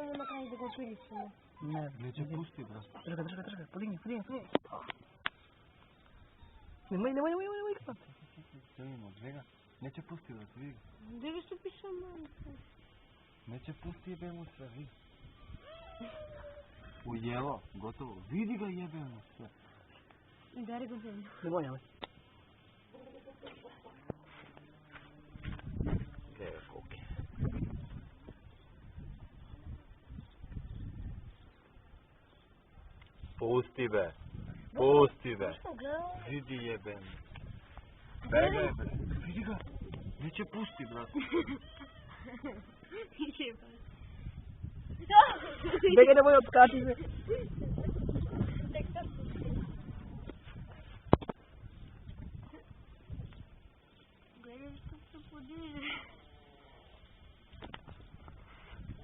samo na kraju da ga priličimo. Ne, Neće pusti, bro. Drga, podigni. Nemoj krati. Stojimo, gleda. Neće pusti, bro, vidi. Gdje bi se pišao manjka? Neće pusti, jebemo sve, vidi. Ujelo, gotovo. Vidi ga, jebemo sve. Dari go zemlju. Nemoj. Gleda, koke. Pusti, be. Što gledao? Vidi, jebemo. Bebe, vidi ga. Neće pusti, brate. Jebaj. Bega, nemoj odskači se. Tek sad. Gledaj što se podiže.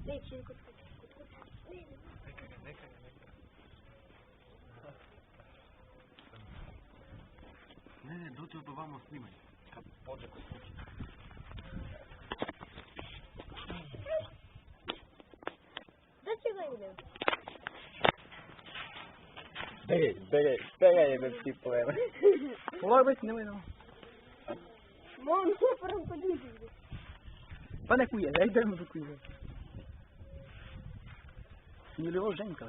Neće kod kuće. Neka. Ne, dođe do vamo snimaj. Kad pođe kod kuće. Da će ga idem? Begaj jebem ti pojeme. Ovo već nemoj. Mom, ne prvo podiže. Pa ne kuje, daj mu da kuje. Nije li ovo ženka?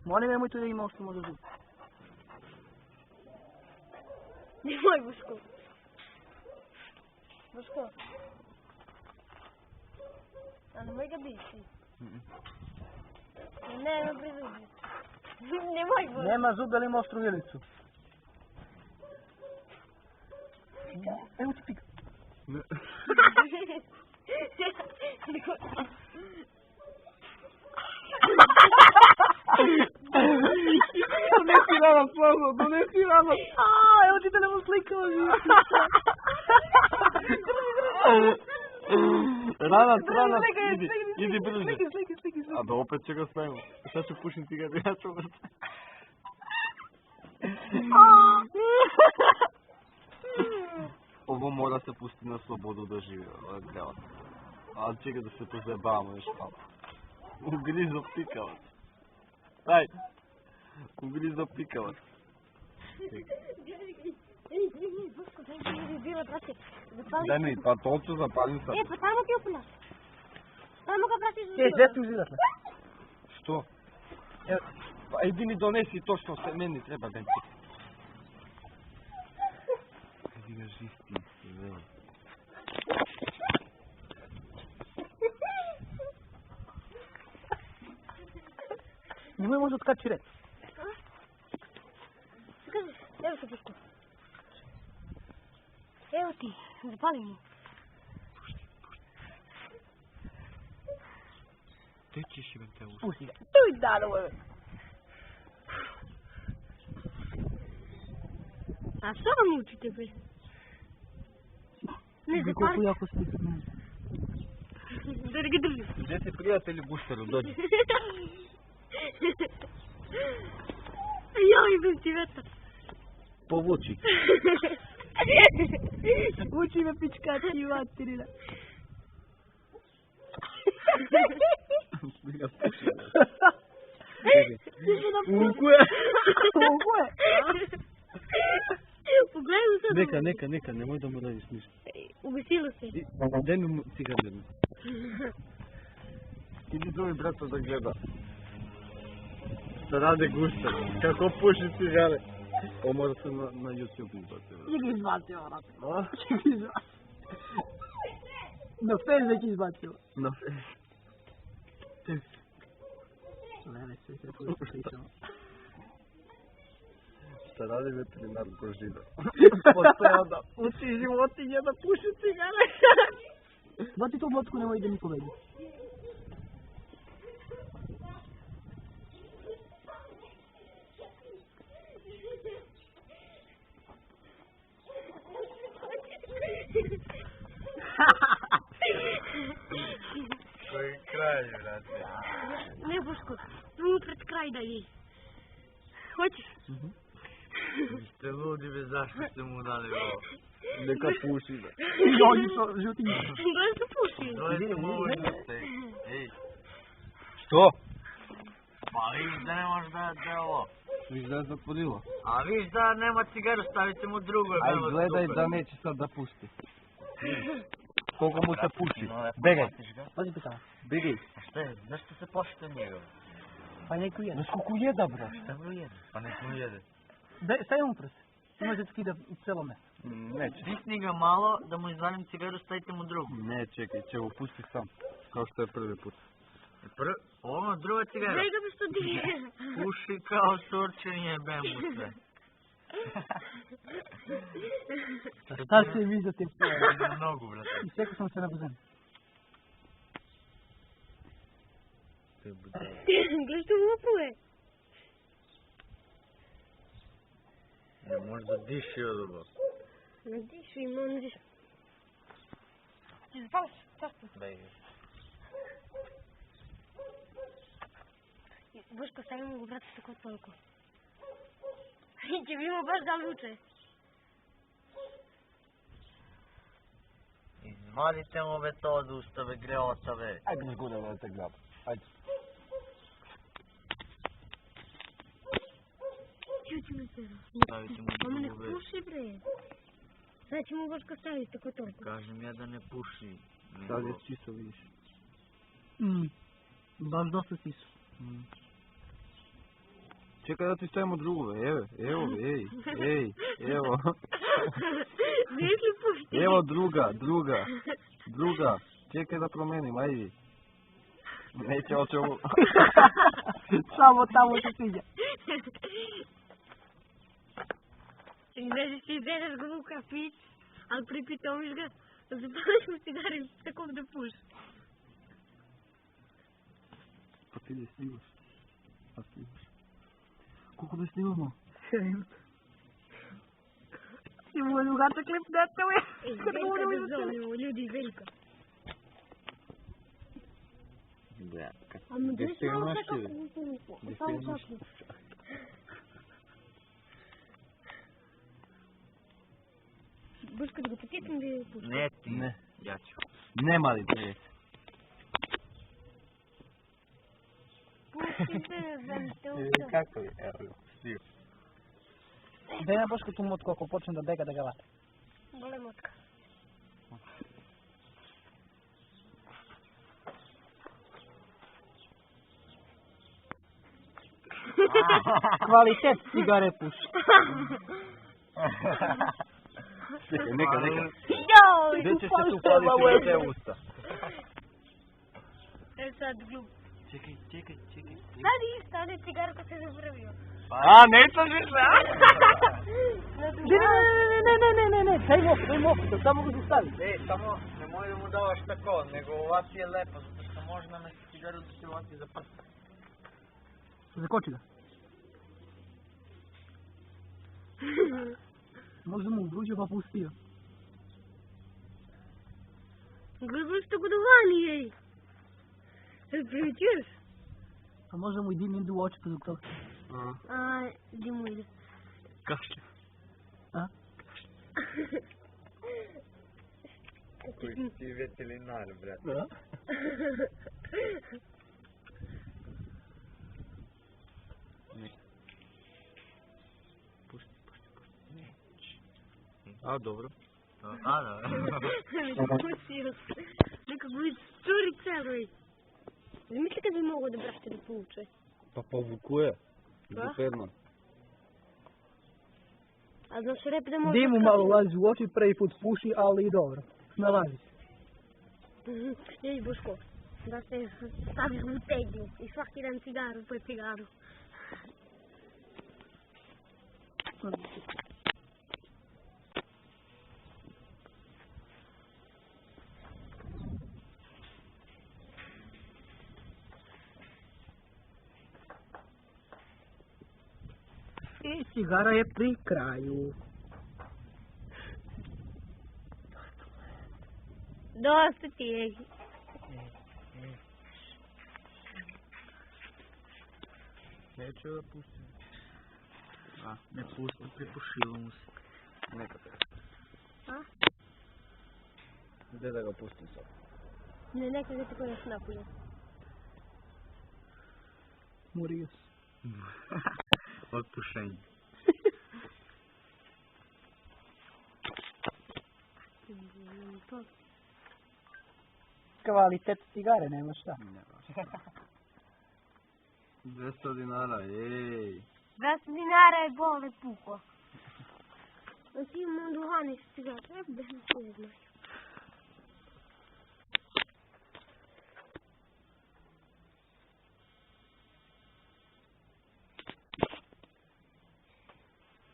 Molim, nemoj tu da ima što može zub. Nemoj, Boško. Boško. A nemoj ga biti. Ne prizubi. Nemoj, Boško. Nema zub, da li ima ostru vilicu? Evo ti pika. Donesi nama slovo, donesi nama. Evo ti da nemo slikao. Ranac, idi brže. Sliki. A da opet će ga stavimo. Sad ću pušim cigaru, ja ću vrti. Ovo mora se pustiti na slobodu da živi, gledaj. A čekaj da se pozajebavamo još malo. Ugrizo pikavac. Daj. Ugrizo pikavac. Boško, daj mi bilo prati. Daj mi, pa to ću zapalim sad. Pa tamo ti upinaš. Tamo ga pratiš za Sve ti uzidatle. Što? Evo, pa idi mi donesi to što se meni treba da ti. Vidi ga žisti, veli. Nemoj možda otkači reći. Kaži, evo se Boško. Evo ti, zapali mi. Te ćeš im te usta. Pusti ga. Tuj dano ovo. A što vam učite, bre? Ne, Vidi zapali. koliko jako stiče. Da ga drži. Gdje ti prijatelji Bušteru, dođi. Joj, bez ti vetar. Povuči. Uči me pičkati materina. Smiga puši. Ukuje. Ukuje. Pogledaj u sad. Neka, nemoj da mu radiš ništa. Ugasilo se. Daj mi cigaru. Idi zove brata da gleda. Da rade gušter. Kako puši cigare. Ovo može se na YouTube izbaciti. Čekaj izbacio, vrati. A? Čekaj izbacio. Na Facebook izbacio. Na Ne, sve se pušio. Šta radi veterinar Božina? Postoje onda. Uči životinje da puši cigare. Bati tu vodku, nemoj da mi povedi. Koji kraj, brate? Ne, Boško, tu pred kraj da je. Hoćeš? Ste ludi, be, zašto ste mu dali ovo? Neka puši, be. Oni su životinje. Gledaj se puši. Dojte mu uđuste, Što? Pa viš da ne možeš da je ovo. Viš da je zatvorilo. A viš da nema cigaru, stavite mu drugo. Aj gledaj da neće sad da pusti. Koliko mu se puši. Begaj. Pazi pitao. Begaj. A šta je, zašto se pošto njega? Pa neku jede. Znaš koliko jeda, bro? Šta mu jede? Pa nek mu jede. Stavi mu prst. Ima da skida u celo mesto. Neće. Stisni ga malo, da mu izvalim cigaru, stavite mu drugu. Ne, čekaj, će mu pusti sam. Kao što je prvi put. Ovo druga cigara. Daj ga mi što diže. Puši kao surčen, jebem mu sve. Šta se mi za te Na nogu, brate. I čekao sam se na bazenu. Gledaj što mu opuje. Ne može da diši od ovo. Ne dišu ima, ne dišu. Spavaš, často. Daj. Boško, stavimo го брата tako toliko. I će bilo baš da luče. Izmadite mu ove to od ustave, greotave. Ajde mi guda da te gleda. Ajde. Čući me se. Stavite mu Mama ne drugu već. puši bre. Sad će mu Boško staviti tako toliko. Kažem ja da ne puši. Sad je čisto vidiš. Baš dosta si su. Čekaj da ti stavimo drugu, evo, evo. Vidiš li pušti? Evo druga. Čekaj da promenim, ajde. Neće o čemu. Samo tamo se sviđa. I znaš ti izvedeš ga u kafić, ali pripitoviš ga, zapališ mu cigari tako da puši. Pa ti ne snimaš. Koliko da snimamo? Ti mu je drugača klip detove. Veljka da zovemo, ljudi, Veljka. Da, A mu gdje daš ste ga malo našli? tako Gdje ste samo ga našli? čašu. Boško, da ga potisnem da je pušti. Ne ti. Ne. Ja ću. Nema li dres? Pušti se, te usta. Kako je? Evo ga, pustio. Daj na Boško tu motku ako počne da bega da ga vata. Bole motka. Kvalitet cigare puši. Čekaj, neka. Joj! Gdje ćeš se tu paliti na te usta? Sad glup. Čekaj. Stani, stani cigaru kad se zapravio. A, nećeš više, a? Ne, daj moku, to samo ga zostavi. Samo nemoj da mu davaš tako, nego ovak je lepo, zato što može nam neki cigaru da se ovak za prst. Zakoči ga. Možda mu vruđe pa pustio. Gledaj što го довани, ej. Primećuješ? A možda mu i dim idu u oči pa zbog toga. A, gdje mu ide? Kašlja. A? Koji ti je veterinar, brate. Da? A, dobro. A, da. Pustio se. Nekako vidi curica, boj. Zamisli kad bi mogo da brate da povuče. Pa povukuje. Da? Superman. A znaš rep da može... Dimu malo ulazi u oči, prvi put puši, ali i dobro. Nalazi se. Ej, Boško, da se staviš u tegnu i svaki dan cigaru po cigaru. I cigara je pri kraju. Dosta ti je. Neću da pustim. Ne pusti, pripušilo mu se. Neka te. A? Gdje da ga pustim sad? Ne, neka ga tako još napolje. Morio se. Od pušenja. Kvalitet cigare, nema šta. 200 dinara, ej. 200 dinara je bole puko. Znači imam duhane s cigare, bez ne znaju.